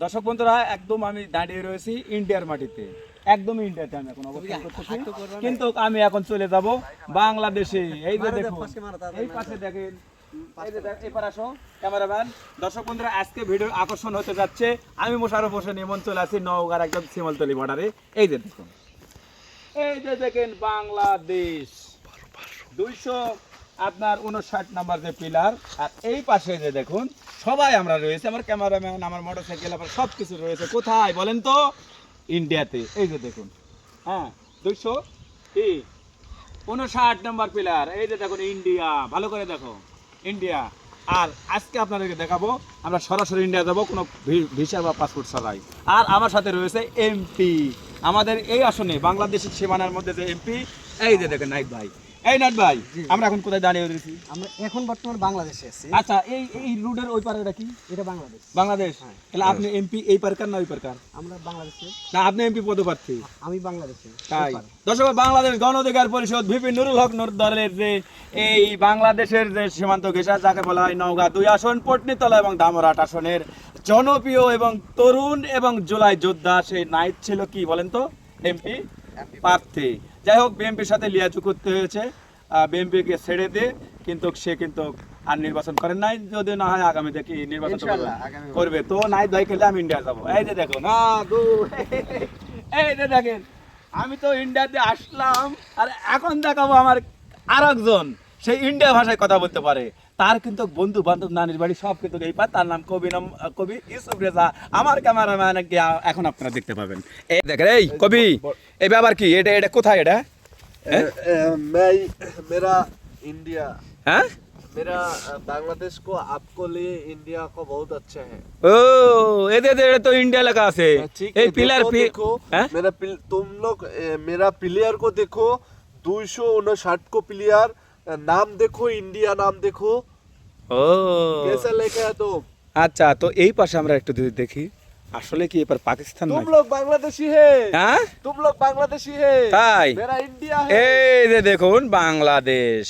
দর্শক বন্ধুরা একদম আমি দাঁড়িয়ে রয়েছি ইন্ডিয়ার মাটিতে, একদম ইন্ডিয়াতে আমি এখন অবস্থান করতেছি, কিন্তু আমি এখন চলে যাব বাংলাদেশে। এই যে দেখুন, এই পাশে দেখেন, এই যে এবার আসো ক্যামেরাম্যান। দর্শক বন্ধুরা আজকে ভিডিও আকর্ষণ হতে যাচ্ছে, আমি মোশাররফ হোসেন ইমন চলে আসি নওগাঁর একদম শিমলতলি বর্ডারে। এই যে দেখুন, এই যে দেখেন বাংলাদেশ 259 নাম্বার যে পিলার, আর এই পাশে যে দেখুন সবাই আমরা রয়েছে, আমার ক্যামেরাম্যান, আমার মোটরসাইকেল, আমার সব কিছু রয়েছে কোথায় বলেন তো? ইন্ডিয়াতে। এই যে দেখুন, হ্যাঁ 259 নাম্বার পিলার, এই যে দেখুন ইন্ডিয়া, ভালো করে দেখো ইন্ডিয়া। আর আজকে আপনাদেরকে দেখাবো আমরা সরাসরি ইন্ডিয়া যাবো, কোনো ভিসা বা পাসপোর্ট ছাড়াই। আর আমার সাথে রয়েছে এমপি, আমাদের এই আসনে বাংলাদেশের সীমানার মধ্যে যে এমপি, এই যে দেখেন নাইট ভাই। এই নাইট ভাই, আমরা এখন কোথায় দাঁড়িয়ে রয়েছি? আমরা এখন বর্তমান বাংলাদেশে আছি। আচ্ছা, এই রুটের ওই পারে এটা কি? এটা বাংলাদেশ। বাংলাদেশ। তাহলে আপনি এমপি এই পারকার না ওই পারকার? আমরা বাংলাদেশে। না, আপনি এমপি পদপ্রার্থী? আমি বাংলাদেশে। তাই দর্শক, বাংলাদেশ গণ অধিকার পরিষদ ভিপি নুরুল হক নূর দলের যে এই বাংলাদেশের যে সীমান্ত ঘেঁষা, যাকে বলা হয় নওগাঁ 2 আসন, পটনীতলা এবং ধামরাট আসনের জনপ্রিয় এবং তরুণ এবং জুলাই যোদ্ধা, সেই নাইট ছিল কি বলেন তো? এমপি প্রার্থী। যাই হোক, বিএনপির সাথে লিয়াজু করতে হয়েছে, বিএনপিকে ছেড়ে দিয়ে, কিন্তু সে কিন্তু আর নির্বাচন করেন নাই, যদি না হয় আগামীতে কি নির্বাচন করবে। তো নাইট ভাই খেলে আমি ইন্ডিয়া যাবো। এই যে দেখো না এই যে দেখেন, আমি তো ইন্ডিয়াতে আসলাম, আর এখন দেখাবো আমার আরেকজন, সেই ইন্ডিয়া ভাষায় কথা বলতে পারে, তার কিন্তু বন্ধু বান্ধব নানির বাড়ি সব কিন্তু এই পার, তার নাম কবি ইউসুফ রেজা। আমার ক্যামেরাম্যান এখন আপনারা দেখতে পাবেন। এই দেখেন, এই কবি, এই ব্যাপার কি? এটা কোথায়? এটা मेरा इंडिया হ্যাঁ, मेरा बांग्लादेश को आपको लिए इंडिया को बहुत अच्छा है। ও এদের তো ইন্ডিয়া লেখা আছে। ठीक এই है, পিলার देखो হ্যাঁ, तुम लोग मेरा प्लेयर को देखो, 259 को प्लेयर नाम देखो, इंडिया नाम देखो, ও कैसा लेके है तुम? আচ্ছা, তো এই পাশে আমরা একটু যদি দেখি, আসলে কি এবার পাকিস্তান तुम নাকি? लोग बांग्लादेशी है, হ্যাঁ तुम लोग बांग्लादेशी है, তাই? मेरा इंडिया है। এই যে দেখুন বাংলাদেশ,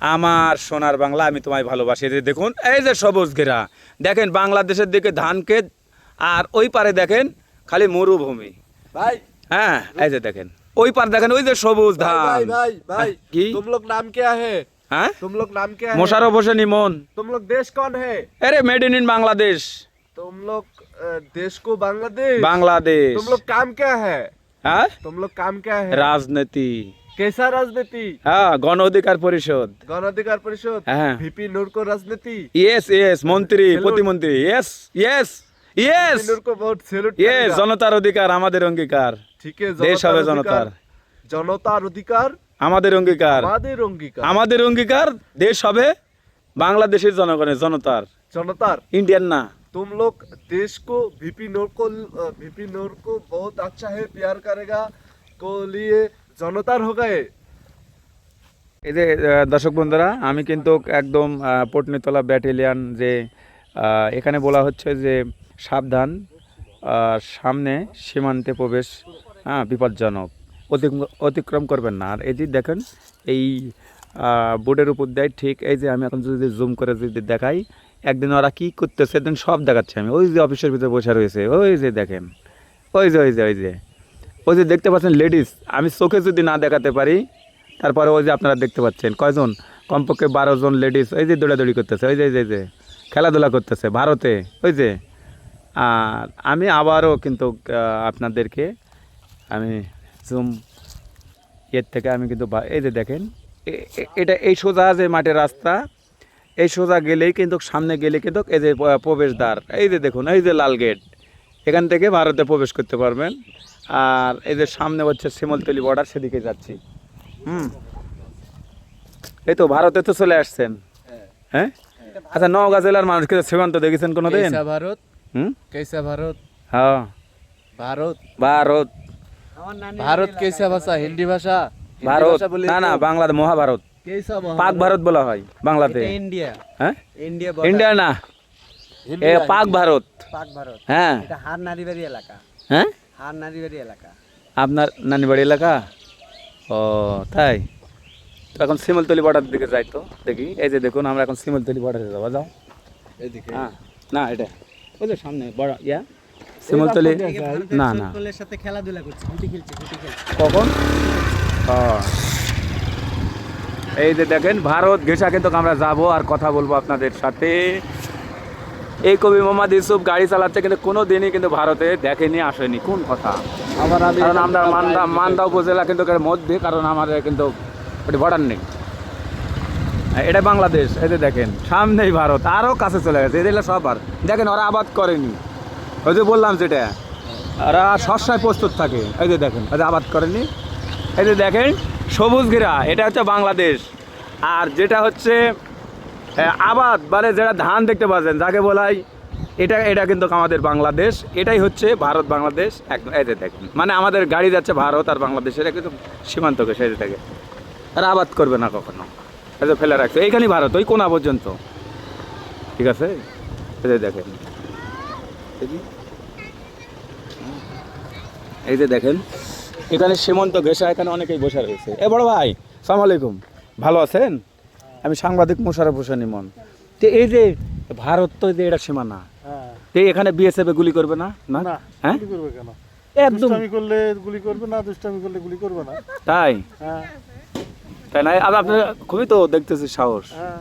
আমার সোনার বাংলা, আমি তোমায় ভালোবাসি। এই যে দেখুন, এই যে সবুজ ঘেরা, দেখেন বাংলাদেশের দিকে ধান ক্ষেত, আর ওই পারে দেখেন খালি মরুভূমি। भाई হ্যাঁ, এই যে দেখেন ওই পার দেখেন, ওই যে সবুজ ধান। भाई भाई भाई কি? तुम लोग नाम क्या है? হ্যাঁ, तुम लोग नाम क्या है? মোশাররফ হোসেন ইমন। तुम लोग देश कौन है? আরে মেড ইন বাংলাদেশ। तुम लोग देश को बांग्लादेश। বাংলাদেশ। तुम लोग काम क्या है? হ্যাঁ, तुम लोग काम क्या है? রাজনীতি। कैसा राजनीति? হ্যাঁ, গণ অধিকার পরিষদ। गण अधिकार परिषद। হ্যাঁ। ভিপি नूर को राजनीति। ইয়েস ইয়েস, মন্ত্রী Salute. প্রতিমন্ত্রী। ইয়েস ইয়েস ইয়েস ভিপি নূর को बहुत सैल्यूट ইয়েস, करेगा। জনতার অধিকার আমাদের অঙ্গীকার। ठीक है, দেশ হবে जनतार জনতার, अधिकार। जनतार अधिकार আমাদের অঙ্গীকার। আমাদের অঙ্গীকার। আমাদের অঙ্গীকার, দেশ হবে বাংলাদেশের জনগণের, জনতার, जनतार। ইন্ডিয়ান না। तुम लोग देश को ভিপি नूर को बहुत अच्छा है, प्यार करेगा को लिए जनतार हो गए। এই যে দর্শক বন্ধুরা, আমি কিন্তু একদম পটনীতলা ব্যাটালিয়ান, যে এখানে বলা হচ্ছে যে সাবধান, সামনে সীমান্তে প্রবেশ বিপজ্জনক, অতিক্রম করবেন না। আর এই যে দেখেন, এই বোর্ডের উপর দেয় ঠিক, এই যে আমি এখন যদি জুম করে যদি দেখাই, একদিন ওরা কী করতেছে একদিন সব দেখাচ্ছে আমি। ওই যে অফিসের ভিতরে বসে রয়েছে, ওই যে দেখেন, ওই যে ওই যে ওই যে ওই যে দেখতে পাচ্ছেন লেডিস, আমি চোখে যদি না দেখাতে পারি, তারপরে ওই যে আপনারা দেখতে পাচ্ছেন কয়জন, কমপক্ষে 12 জন লেডিস, এই যে দৌড়াদৌড়ি করতেছে, ওই যে যে যে খেলাধুলা করতেছে ভারতে, ওই যে। আর আমি আবারও কিন্তু আপনাদেরকে আমি জুম এর থেকে আমি কিন্তু এই যে দেখেন, এটা এই সোজা যে মাঠের রাস্তা, এই সোজা গেলেই কিন্তু, সামনে গেলে কিন্তু এই যে প্রবেশদ্বার, এই যে দেখুন, এই যে লাল গেট, এখান থেকে ভারতে প্রবেশ করতে পারবেন। আর এই যে সামনে হচ্ছে শিমলতলি বর্ডার, সেদিকে যাচ্ছি। এই তো ভারতে তো চলে আসছেন। হ্যাঁ, আচ্ছা, নওগাঁ জেলার মানুষকে সীমান্ত দেখেছেন কোনোদিন? ভারত कैसा भारत? হ্যাঁ, भारत ভারত। भारत कैसा भाषा? हिंदी भाषा? ভারত না না, বাংলাদেশ, মহাভারত, कैसा পাক ভারত বলা হয় বাংলাতে। ইন্ডিয়া। হ্যাঁ, ইন্ডিয়া ইন্ডিয়া না, এ পাক ভারত। পাক ভারত। হ্যাঁ এটা হার নারীবাড়ি এলাকা। হ্যাঁ, হার নারীবাড়ি এলাকা। আপনার নানি বাড়ি এলাকা? ও তাই। তো এখন শিমলতলি বর্ডার দিকে যাই, তো দেখি। এই যে দেখুন, আমরা এখন শিমলতলি বর্ডারে যাবো, যাও। এদিকে। হ্যাঁ, না এটা ওই যে সামনে বড় ইয়া, শিমুলতলি না না দলের সাথে খেলাধুলা করছে, গুটি খেলছে, গুটি খেলছে। কখন ও, এই যে দেখেন ভারত ঘেঁষা কিন্তু আমরা যাব আর কথা বলবো আপনাদের সাথে। এই কবি মোহাম্মদ ইউসুফ গাড়ি চালাচ্ছে কিন্তু কোনো দিনই কিন্তু ভারতে দেখেনি, আসেনি, কোন কথা। আবার কারণ আমরা মান্দা উপজেলা কিন্তু এর মধ্যে, কারণ আমাদের কিন্তু ওটি বর্ডার নেই। এটা বাংলাদেশ, এই যে দেখেন সামনেই ভারত, আরও কাছে চলে গেছে। এদের সব আর দেখেন ওরা আবাদ করেনি, ওই যে বললাম যেটা ওরা সবসময় প্রস্তুত থাকে। এই যে দেখেন ওই যে আবাদ করেনি, এই যে দেখেন সবুজ ঘেরা, এটা হচ্ছে বাংলাদেশ। আর যেটা হচ্ছে আবাদ মানে যেটা ধান দেখতে পাচ্ছেন যাকে বলাই, এটা কিন্তু আমাদের বাংলাদেশ। এটাই হচ্ছে ভারত বাংলাদেশ একদম। এই যে দেখেন মানে আমাদের গাড়ি যাচ্ছে ভারত আর বাংলাদেশের কিন্তু সীমান্তকে সেজে থাকে। আর আবাদ করবে না কখনো, এই যে ফেলে রাখছে এইখানেই ভারত, ওই কোনা পর্যন্ত, ঠিক আছে। এই যে দেখেন, এই যে দেখেন এখানে সীমান্ত ঘেঁষা, এখানে অনেকেই বসে রয়েছে। এ বড় ভাই সালাম আলাইকুম, ভালো আছেন? আমি সাংবাদিক মোশাররফ হোসেন ইমন। তো এই যে ভারত তো যে এটা সীমানা, তো এখানে বিএসএফ গুলি করবে না? না হ্যাঁ, গুলি করবে কেন? একদম দুষ্টামি করলে গুলি করবে না, দুষ্টামি করলে গুলি করবে না। তাই হ্যাঁ তাই না? আর আপনার খুবই তো দেখতেছি সাহস। হ্যাঁ,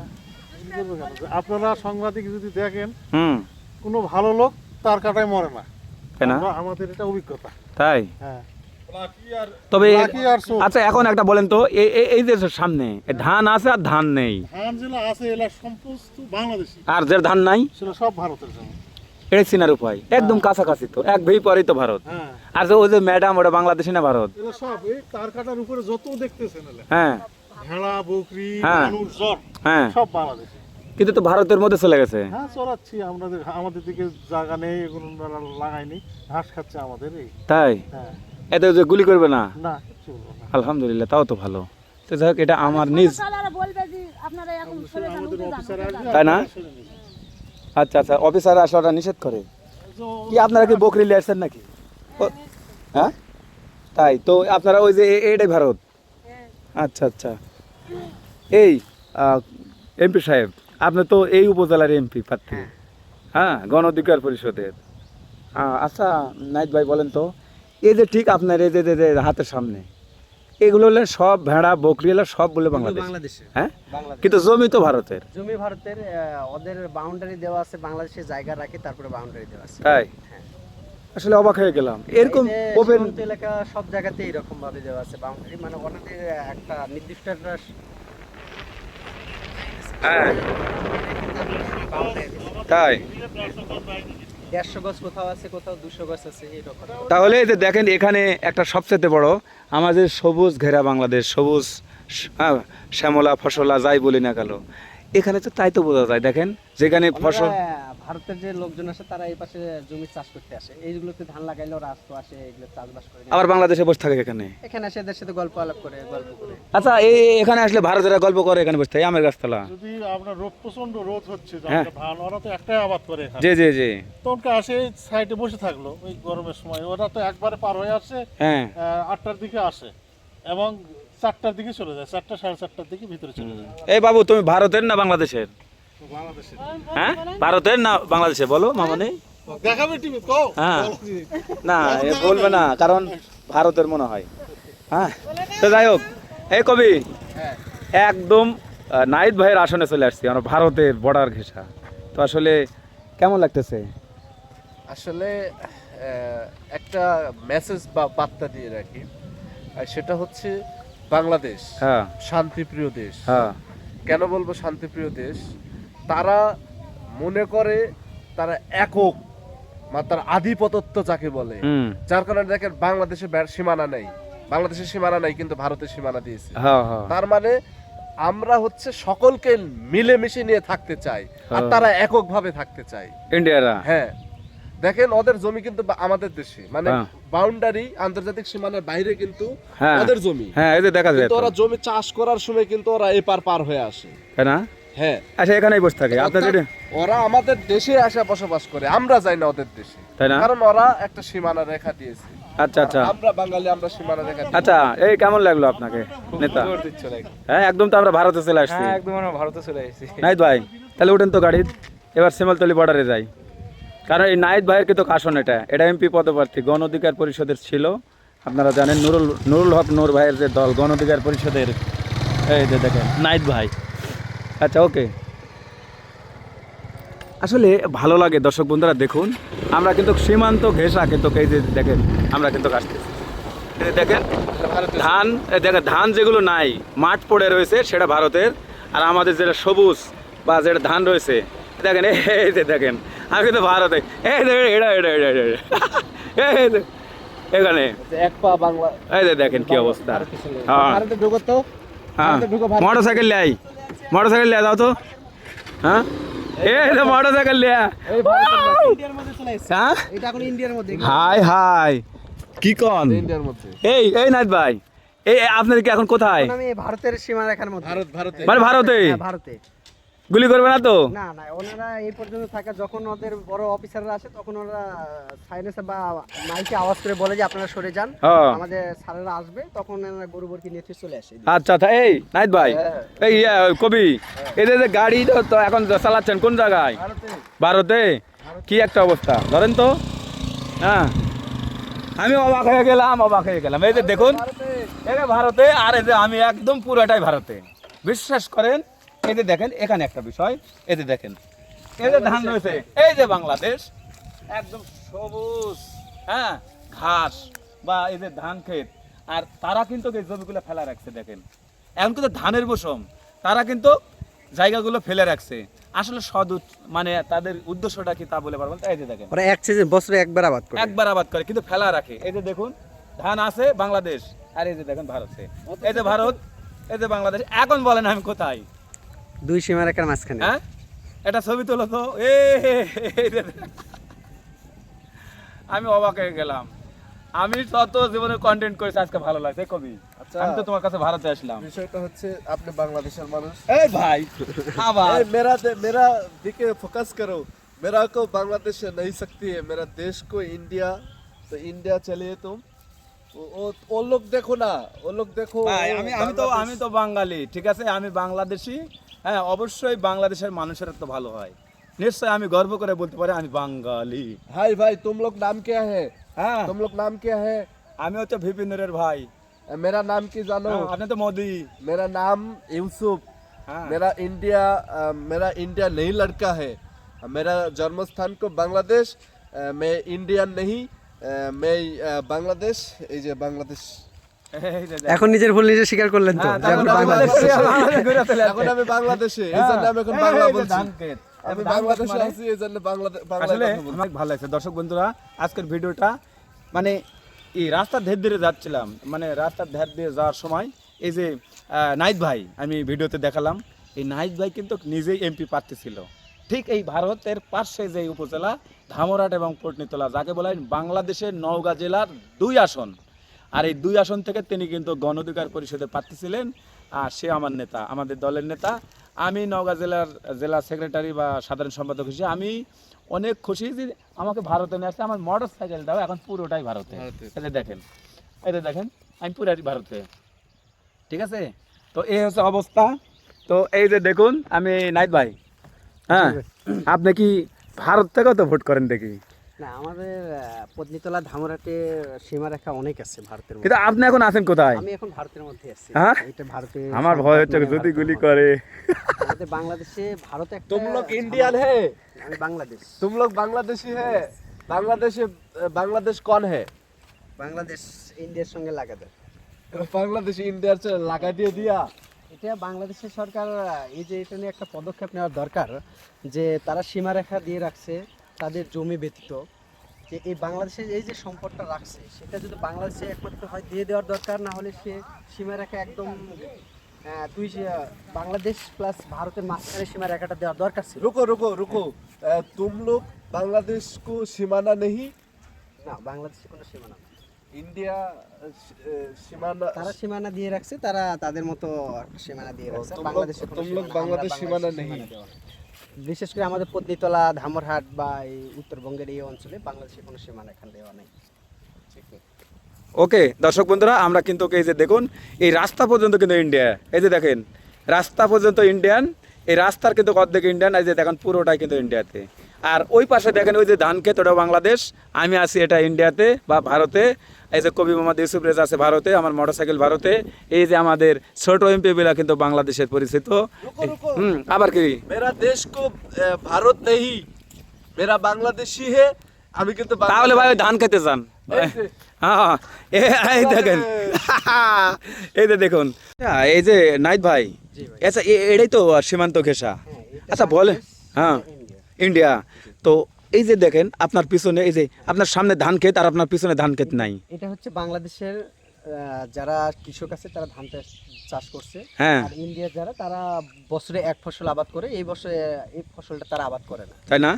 গুলি করবে কেন? আপনারা সাংবাদিক যদি দেখেন, হুম, কোনো ভালো লোক তার কাটায় মরে না। তাই না? আমাদের এটা অভিজ্ঞতা। তাই হ্যাঁ, তবে লাকি আর চোর। আচ্ছা এখন একটা বলেন তো, এই যে সামনে ধান আছে আর ধান নেই, ধান যেগুলো আছে এগুলা সমস্ত বাংলাদেশি, আর যে ধান নাই সেটা সব ভারতের জন্য। এটা চিনার উপায় একদম কাছাকাছি তো, এক ভেই পরেই তো ভারত। হ্যাঁ, আর যে ওই যে ম্যাডাম ওটা বাংলাদেশি না ভারত? এগুলো সব এই তার কাটার উপরে যত দেখতেছেন এগুলা, হ্যাঁ ভেড়া, বকরি, হ্যাঁ। মানুষ, জ্বর, হ্যাঁ, সব বাংলাদেশি। কিন্তু তো ভারতের মধ্যে চলে গেছে। হ্যাঁ, চড়াচ্ছি আমাদের দিকে জায়গা নেই, এগুলো লাগাইনি, ঘাস খাচ্ছে আমাদের এই। তাই হ্যাঁ, এতে যে গুলি করবে না? না কিচ্ছু বলবো না। আলহামদুলিল্লাহ, তাও তো ভালো। তো যাই হোক, এটা আমার নিজ, আমাদের অফিসার আসবে, তাই না? আপনারা শুনে নিন। আচ্ছা আচ্ছা, অফিসার আসাটা নিষেধ করে কি? আপনারা কি বকরি নিয়ে আসছেন নাকি? হ্যাঁ, তাই তো আপনারা ওই যে এটাই ভারত। আচ্ছা আচ্ছা, এই এমপি সাহেব, আপনি তো এই উপজেলার এমপি প্রার্থী, হ্যাঁ, গণ অধিকার পরিষদের। আচ্ছা নাইট ভাই বলেন তো, এই যে ঠিক আপনার এই যে হাতের সামনে এগুলো হলে সব ভেড়া বকরি হলে সব বলে বাংলাদেশ, বাংলাদেশে, হ্যাঁ, বাংলাদেশ। কিন্তু জমি তো ভারতের। জমি ভারতের, ওদের বাউন্ডারি দেওয়া আছে, বাংলাদেশের জায়গা রাখে, তারপরে বাউন্ডারি দেওয়া আছে। তাই আসলে অবাক হয়ে গেলাম, এরকম এই যে ওপেন। সীমান্ত এলাকা সব জায়গাতে এরকম ভাবে দেওয়া আছে বাউন্ডারি, মানে ওনাদের একটা নির্দিষ্ট একটা হ্যাঁ তাই 150 গজ কোথাও আছে, কোথাও 200 গজ আছে, এরকম। তাহলে এই যে দেখেন এখানে একটা সবচেয়ে বড় আমাদের সবুজ ঘেরা বাংলাদেশ, সবুজ শ্যামলা ফসলা যাই বলি না কেন, এখানে তো তাই তো বোঝা যায়। দেখেন যেখানে ফসল, ভারতের যে লোকজন আছে তারা এই পাশে জমি চাষ করতে আসে, এইগুলোতে ধান লাগাইলে ওরা আসতো, আসে এগুলো চাষবাস করে আবার বাংলাদেশে বসে থাকে এখানে। এখানে আসে এদের সাথে গল্প আলাপ করে, গল্প করে। আচ্ছা এখানে আসলে ভারতেরা গল্প করে এখানে বসে থাকে আমের গাছতলা। যদি আপনার রোদ, প্রচন্ড রোদ হচ্ছে, হ্যাঁ। ধান ওরা তো একটাই আবাদ করে এখানে, জি জি জি, তখন আসে সাইডে বসে থাকলো ওই গরমের সময়। ওরা তো একবারে পার হয়ে আসে, হ্যাঁ 8টার দিকে আসে এবং 4টার দিকে চলে যায়, 4টা 4:30টার দিকে ভিতরে চলে যায়। এই বাবু তুমি ভারতের না বাংলাদেশের? বাংলাদেশে হ্যাঁ, ভারতের না বাংলাদেশে বলো মামনি। দেখাবে টিভি কও। হ্যাঁ, না এ বলবে না, কারণ ভারতের মনে হয়। হ্যাঁ, তো যাই হোক, এই কবি একদম নাইট ভাইয়ের আসনে চলে আসছি, আমরা ভারতের বর্ডার ঘেঁষা। তো আসলে কেমন লাগতেছে? আসলে একটা মেসেজ বা বার্তা দিয়ে রাখি, আর সেটা হচ্ছে বাংলাদেশ হ্যাঁ শান্তিপ্রিয় দেশ। হ্যাঁ, কেন বলবো শান্তিপ্রিয় দেশ? তারা মনে করে তারা একক, তার আধিপত্য যাকে বলে, হুম, যার কারণে দেখেন বাংলাদেশে সীমানা নেই, বাংলাদেশের সীমানা নাই কিন্তু ভারতের সীমানা দিয়েছে। হ্যাঁ হ্যাঁ, তার মানে আমরা হচ্ছে সকলকে মিলেমিশে নিয়ে থাকতে চাই, আর তারা এককভাবে থাকতে চায়। ইন্ডিয়ারা, হ্যাঁ, দেখেন ওদের জমি কিন্তু আমাদের দেশে, মানে হ্যাঁ। বাউন্ডারি আন্তর্জাতিক সীমানার বাইরে কিন্তু হ্যাঁ ওদের জমি, হ্যাঁ, এই যে দেখা যায় কিন্তু তো, ওরা জমি চাষ করার সময় কিন্তু ওরা এপার পার হয়ে আসে। তাই না? হ্যাঁ, আচ্ছা এখানেই বসে থাকে আপনাদের, অর্থাৎ ওরা আমাদের দেশে আসা বসবাস করে, আমরা যাই না ওদের দেশে, তাই না? কারণ ওরা একটা সীমানা রেখা দিয়েছে। আচ্ছা আচ্ছা আর আমরা বাঙালি, আমরা সীমানা রেখা দিয়েছি। আচ্ছা, এই কেমন লাগলো আপনাকে নেতা? হ্যাঁ, একদম তো আমরা ভারতে চলে আসছি। একদম আমরা ভারতে চলে এসেছি। নাইট ভাই তাহলে উঠেন তো গাড়ি, এবার শিমুলতলি বর্ডারে যাই। কারণ এই নাহিদ ভাইয়ের কিন্তু আসন এটা এমপি পদপ্রার্থী গণ অধিকার পরিষদের ছিল, আপনারা জানেন নুরুল হক নূর ভাইয়ের যে দল গণ অধিকার পরিষদের, এই যে দেখেন নাহিদ ভাই। আচ্ছা ওকে, আসলে ভালো লাগে দর্শক বন্ধুরা, দেখুন আমরা কিন্তু সীমান্ত ঘেঁষা কিন্তু এই যে দেখেন আমরা কিন্তু আসতেছি, এই যে দেখেন ধান, দেখেন ধান যেগুলো নাই মাঠ পড়ে রয়েছে সেটা ভারতের, আর আমাদের যেটা সবুজ বা যেটা ধান রয়েছে দেখেন, এই যে দেখেন আমি কিন্তু ভারতে, এই দেখেন এটা এটা এটা এটা এই যে এখানে এক পা বাংলা। এই যে দেখেন কি অবস্থা। হ্যাঁ ভারতে ঢুকো তো, হ্যাঁ, ভারতে ঢুকো, ভারতে। মোটরসাইকেল লাই, মোটরসাইকেল লিয়া দাও তো। হ্যাঁ এই যে মোটরসাইকেল লিয়া, এই ভারতের ইন্ডিয়ার মধ্যে চলে এসেছে, হ্যাঁ এটা এখন ইন্ডিয়ার মধ্যে। হাই হাই কি কন ইন্ডিয়ার মধ্যে। এই এই নাইত ভাই, এই আপনার কি এখন কোথায়? এখন আমি ভারতের সীমারেখার মধ্যে। ভারতে। মানে ভারতে হ্যাঁ, ভারতে। গুলি করবে না তো? না না, ওনারা এই পর্যন্ত থাকে, যখন ওদের বড় অফিসাররা আসে তখন ওরা সাইলেন্সে বা মাইকে আওয়াজ করে বলে যে আপনারা সরে যান, হ্যাঁ। আমাদের স্যারেরা আসবে, তখন ওনারা গরু বরকি নিয়ে ফিরে চলে আসে। আচ্ছা আচ্ছা, এই নাইত ভাই, এই কবি এদের যে গাড়ি তো এখন চালাচ্ছেন কোন জায়গায়? ভারতে। কি একটা অবস্থা ধরেন তো। হ্যাঁ আমি অবাক হয়ে গেলাম, অবাক হয়ে গেলাম। এই যে দেখুন এই যে ভারতে, আর এই যে আমি একদম পুরোটাই ভারতে, বিশ্বাস করেন। এই যে দেখেন এখানে একটা বিষয়, এই যে দেখেন এই যে ধান রয়েছে, এই যে বাংলাদেশ একদম সবুজ, হ্যাঁ ঘাস বা এই যে ধান ক্ষেত, আর তারা কিন্তু এই জমিগুলো ফেলা রাখছে। দেখেন এখন কিন্তু ধানের মৌসুম, তারা কিন্তু জায়গাগুলো ফেলে রাখছে। আসলে মানে তাদের উদ্দেশ্যটা কি তা বলে পারবেন। এই যে দেখেন ওরা এক সিজন বছরে একবার আবাদ করে। একবার আবাদ করে কিন্তু ফেলা রাখে। এই যে দেখুন ধান আছে বাংলাদেশ, আর এই যে দেখেন ভারতে, এই যে ভারত, এই যে বাংলাদেশ। এখন বলেন আমি কোথায়? দুই সীমারেখার মাঝখানে। হ্যাঁ এটা ছবি তোলো তো। এই যে আমি অবাক হয়ে গেলাম। আমি তত জীবনে কন্টেন্ট করেছি, আজকে ভালো লাগছে কবি। আচ্ছা, আমি তো তোমার কাছে ভারতে আসলাম। বিষয়টা হচ্ছে আপনি বাংলাদেশের মানুষ। এই ভাই আবার ए, मेरा दिखे फोकस करो। मेरा को बांग्लादेश नहीं सकती है, मेरा देश को इंडिया, तो इंडिया चलिए तुम। वो लोग देखो ना, वो लोग देखो। ভাই वो আমি তো বাঙালি, ঠিক আছে, আমি বাংলাদেশি। হ্যাঁ অবশ্যই বাংলাদেশের মানুষের তো ভালো হয়, নিশ্চয় আমি গর্ব করে বলতে পারি আমি বাঙালি। हाय भाई, तुम लोग नाम क्या है? হ্যাঁ तुम लोग नाम क्या है? আমি হচ্ছে ভিপিনের ভাই। मेरा नाम की जानो? হ্যাঁ, আপনি তো মোদি। मेरा नाम यूसुफ। হ্যাঁ मेरा इंडिया नहीं लड़का है। मेरा जन्म स्थान को बांग्लादेश। मैं इंडियन नहीं, मैं बांग्लादेश। এই যে বাংলাদেশ। এই যে এখন নিজের ভুল নিজে স্বীকার করলেন তো, হ্যাঁ, যে আপনি তারপরে বাংলাদেশ। বাংলাদেশে ঘুরে চলে এখন আসছে। আমি বাংলাদেশে, এই হ্যাঁ, জন্য আমি এখন বাংলা এই যে বলছি। ধান ক্ষেত। আমি ধান ক্ষেত বাংলাদেশে মানে- আছি, এই জন্য বাংলায় আসলে কথা বলছি। আমার ভালো লাগছে দর্শক বন্ধুরা, আজকের ভিডিওটা মানে এই রাস্তার ধার দিয়ে যাচ্ছিলাম, মানে রাস্তার ধার দিয়ে যাওয়ার সময় এই যে নাহিদ ভাই আমি ভিডিওতে দেখালাম, এই নাহিদ ভাই কিন্তু নিজেই এমপি প্রার্থী ছিল। ঠিক এই ভারতের পাশে যে উপজেলা ধামরাট এবং পটনীতলা, যাকে বলা হয় বাংলাদেশের নওগাঁ জেলার 2 আসন, আর এই 2 আসন থেকে তিনি কিন্তু গণ অধিকার পরিষদের প্রার্থী ছিলেন। আর সে আমার নেতা, আমাদের দলের নেতা। আমি নওগাঁ জেলা সেক্রেটারি বা সাধারণ সম্পাদক হিসেবে আমি অনেক খুশি যে আমাকে ভারতে নিয়ে আসছে। আমার মোটর সাইকেলটাও এখন পুরোটাই ভারতে। এই যে দেখেন, এই যে দেখেন আমি পুরাই ভারতে, ঠিক আছে। তো এই হচ্ছে অবস্থা। তো এই যে দেখুন আমি নাহিদ ভাই, হ্যাঁ আপনি কি ভারত থেকেও তো ভোট করেন দেখি, না, আমাদের পত্নীতলা ধামরাটে সীমারেখা অনেক আছে ভারতের মধ্যে। কিন্তু আপনি এখন আছেন কোথায়? আমি এখন ভারতের মধ্যে আছি। হ্যাঁ? এটা ভারতে। আমার ভয় হচ্ছে যদি গুলি করে। আমাদের বাংলাদেশে ভারত একটা। तुम लोग इंडियन है, আমি বাংলাদেশ। तुम लोग बांग्लादेशी है। बांग्लादेश कौन है? বাংলাদেশ ইন্ডিয়ার সঙ্গে লাগাতে। बांग्लादेश इंडिया से लगा दिया। এটা বাংলাদেশের সরকার এই যে এটা নিয়ে একটা পদক্ষেপ নেওয়ার দরকার, যে তারা সীমারেখা দিয়ে রাখছে তাদের জমি ব্যতীত, যে এই বাংলাদেশের এই যে সম্পদটা রাখছে সেটা যদি বাংলাদেশে একমাত্র হয় দিয়ে দেওয়ার দরকার, না হলে সে সীমারেখা একদম বাংলাদেশ প্লাস ভারতের মাঝখানে সীমারেখাটা দেওয়ার দরকার ছিল। रुको। तुम लोग बांग्लादेश को सीमाना नहीं, না, বাংলাদেশে কোনো সীমানা নেই। इंडिया सीमाना। তারা সীমানা দিয়ে রাখছে, তারা তাদের মতো একটা সীমানা দিয়ে রাখছে। तुम लोग বাংলাদেশে কোনো तुम लोग সীমানা, আমরা बांग्लादेश सीमाना বাংলাদেশে नहीं। সীমানা দেওয়া নেই। বিশেষ করে আমাদের পত্নীতলা ধামরহাট বা এই উত্তরবঙ্গের এই অঞ্চলে বাংলাদেশে কোনো সীমানা এখানে দেওয়া নেই। ওকে দর্শক বন্ধুরা, আমরা কিন্তু এই যে দেখুন এই রাস্তা পর্যন্ত কিন্তু ইন্ডিয়া, এই যে দেখেন রাস্তা পর্যন্ত ইন্ডিয়ান, এই রাস্তার কিন্তু অর্ধেক ইন্ডিয়ান, এই যে দেখেন পুরোটাই কিন্তু ইন্ডিয়াতে। আর ওই পাশে দেখেন ওই যে ধান ক্ষেত, ওটা বাংলাদেশ, আমি আছি এটা ইন্ডিয়াতে বা ভারতে। এই যে কবি মোহাম্মদ ইউসুফ রেজা আছে ভারতে, আমার মোটরসাইকেল ভারতে। এই যে আমাদের ছোট এমপি বিলা কিন্তু বাংলাদেশের পরিচিত। रुको আবার কি मेरा देश को भारत नहीं, मेरा बांग्लादेशी है। আমি কিন্তু তাহলে ভাই ধান খেতে যান। হ্যাঁ এই দেখেন, এই যে দেখুন। এই যে নাইত ভাই, জি ভাই। আচ্ছা এটাই তো সীমান্ত ঘেঁষা। হ্যাঁ, এটা আচ্ছা বলে, বাংলাদেশ, হ্যাঁ এটা ইন্ডিয়া। ইন্ডিয়া। তো এই যে দেখেন আপনার পিছনে, এই যে আপনার সামনে ধান ক্ষেত আর আপনার পিছনে ধান ক্ষেত নাই। এটা হচ্ছে বাংলাদেশের যারা কৃষক আছে তারা ধান চাষ করছে। হ্যাঁ। আর ইন্ডিয়ার যারা, তারা বছরে এক ফসল আবাদ করে, এই বছরে এই ফসলটা তারা আবাদ করে না। তাই না?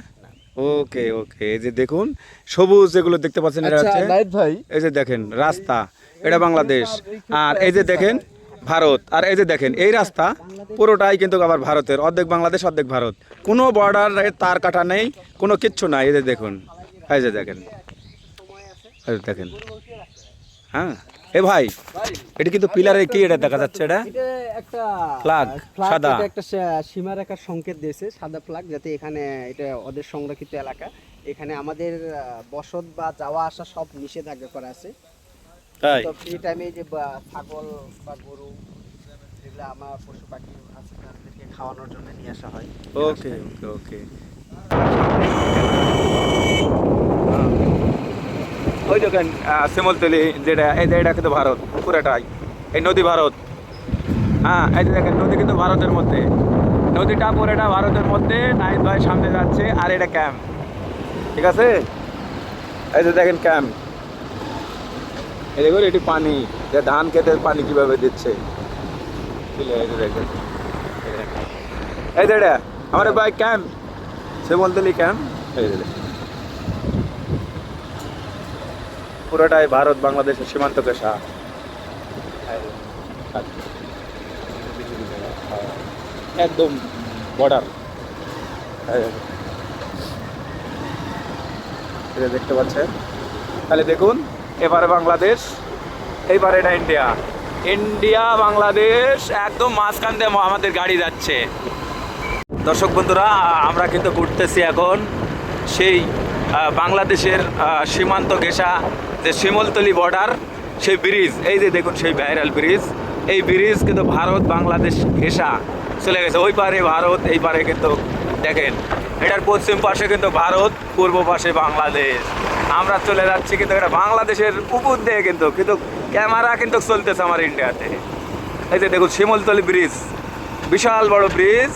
ওকে ওকে, এই যে দেখুন সবুজ যেগুলো দেখতে পাচ্ছেন এটা আচ্ছা হচ্ছে, নাইত ভাই, এই যে দেখেন রাস্তা, এটা বাংলাদেশ। আর এই যে দেখেন ভারত, আর এই যে দেখেন এই রাস্তা পুরোটাই কিন্তু আবার ভারতের, অর্ধেক বাংলাদেশ অর্ধেক ভারত। কোনো বর্ডার তার কাটা নেই, কোনো কিচ্ছু নাই। এই যে দেখুন, এই যে দেখেন, এই যে দেখেন। হ্যাঁ এ ভাই, এটা কিন্তু পিলারে কি এটা দেখা যাচ্ছে, এটা এটা একটা ফ্ল্যাগ, ফ্ল্যাগ, সাদা। এটা একটা সীমারেখার সংকেত দিয়েছে, সাদা ফ্ল্যাগ, যাতে এখানে এটা ওদের সংরক্ষিত এলাকা, এখানে আমাদের বসত বা যাওয়া আসা সব নিষেধাজ্ঞা করা আছে। তাই তো ফ্রি টাইমে যে ছাগল বা গরু, যেগুলো আমার পশু পাখি আছে তাদেরকে খাওয়ানোর জন্য নিয়ে আসা হয়। ওকে ওকে ওকে। ওই দেখেন শিমলতলি, যেটা এই যে এটা কিন্তু ভারত পুরাটাই, এই নদী ভারত। হ্যাঁ এই যে দেখেন নদী কিন্তু ভারতের মধ্যে, নদীটা পুরোটা ভারতের মধ্যে। নাইট ভাই সামনে যাচ্ছে, আর এটা ক্যাম্প, ঠিক আছে? এই যে দেখেন ক্যাম্প, এই দেখুন এটি পানি, যে ধান খেতে পানি কিভাবে দিচ্ছে। এই যে দেখেন, এই যে এটা আমার ভাই ক্যাম্প, শিমলতলি ক্যাম্প। এই যে দেখেন পুরোটাই ভারত বাংলাদেশের সীমান্ত ঘেঁষা। একদম বর্ডার, দেখতে পাচ্ছেন। তাহলে দেখুন এবারে বাংলাদেশ, এইবারে এটা ইন্ডিয়া। ইন্ডিয়া বাংলাদেশ একদম মাঝখান দিয়ে আমাদের গাড়ি যাচ্ছে। দর্শক বন্ধুরা, আমরা কিন্তু ঘুরতেছি এখন সেই বাংলাদেশের সীমান্ত ঘেঁষা যে শিমলতলি বর্ডার, সেই ব্রিজ। এই যে দেখুন সেই ভাইরাল ব্রিজ, এই ব্রিজ কিন্তু ভারত বাংলাদেশ ঘেঁষা চলে গেছে। ওই পারে ভারত, এই পারে কিন্তু দেখেন এটার পশ্চিম পাশে কিন্তু ভারত, পূর্ব পাশে বাংলাদেশ। আমরা চলে যাচ্ছি কিন্তু এটা বাংলাদেশের উপর দিয়ে, কিন্তু কিন্তু ক্যামেরা কিন্তু চলতেছে আমার ইন্ডিয়াতে। এই যে দেখুন শিমলতলি ব্রিজ, বিশাল বড় ব্রিজ।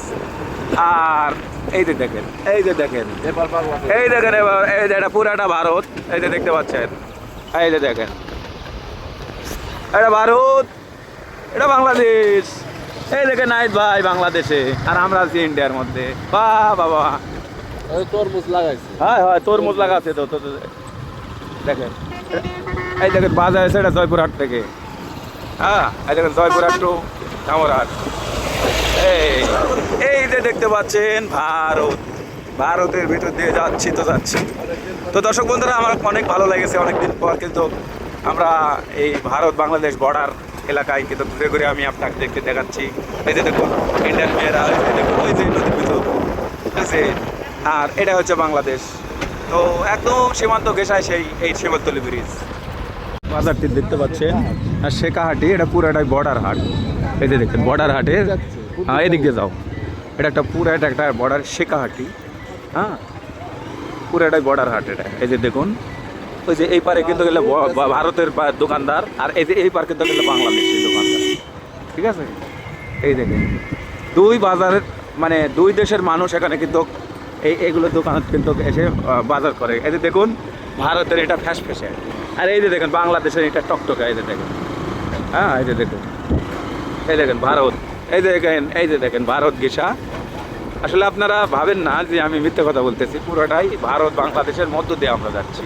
আর এই যে দেখেন, এই যে দেখেন, এই দেখেন এবার, এই যে এটা পুরাটা ভারত, এই যে দেখতে পাচ্ছেন, এই যে দেখেন এটা ভারত, এটা বাংলাদেশ। এই দেখেন নাইট ভাই বাংলাদেশে, আর আমরা আছি ইন্ডিয়ার মধ্যে। বাহ বাবা, তরমুজ লাগাইছে। হ্যাঁ হয় তরমুজ লাগাচ্ছে তো। দেখেন এই দেখেন বাজার আছে এটা জয়পুরহাট থেকে। হ্যাঁ এই দেখেন জয়পুরহাট টু কামরহাট। এই যে দেখতে পাচ্ছেন ভারত, ভারতের ভিতর দিয়ে যাচ্ছি তো যাচ্ছি। তো দর্শক বন্ধুরা, আমার অনেক ভালো লেগেছে, অনেকদিন পর কিন্তু আমরা এই ভারত বাংলাদেশ বর্ডার এলাকায় কিন্তু ঘুরে ঘুরে আমি আপনাকে দেখতে দেখাচ্ছি। এই যে দেখুন ইন্ডিয়ান মেয়েরা, দেখুন ওই যে নদীর ভিতর, ঠিক আছে? আর এটা হচ্ছে বাংলাদেশ। তো একদম সীমান্ত ঘেঁষায় সেই এই শিমলতলি ব্রিজ। বাজারটি দেখতে পাচ্ছেন, আর শেখাহাটি, এটা পুরাটাই বর্ডার হাট। এই যে দেখেন বর্ডার হাটে, হ্যাঁ এদিক দিয়ে যাও, এটা একটা পুরো একটা বর্ডার শেখাহাটি। হ্যাঁ পুরাটাই বর্ডার হাট এটা। এই যে দেখুন ওই যে এই পারে কিন্তু গেলে ভারতের দোকানদার, আর এই যে এই পারে কিন্তু গেলে বাংলাদেশের দোকানদার, ঠিক আছে? এই দেখেন দুই বাজারের, মানে দুই দেশের মানুষ এখানে কিন্তু এইগুলো দোকান কিন্তু এসে বাজার করে। এই যে দেখুন ভারতের এটা ফ্যাস ফেসে, আর এই যে দেখেন বাংলাদেশের এটা টকটকা। এই যে দেখেন, হ্যাঁ এই যে দেখুন, এই দেখেন ভারত, এই যে দেখেন, এই যে দেখেন ভারত ঘেঁষা। আসলে আপনারা ভাবেন না যে আমি মিথ্যে কথা বলতেছি, পুরোটাই ভারত বাংলাদেশের মধ্য দিয়ে আমরা যাচ্ছি।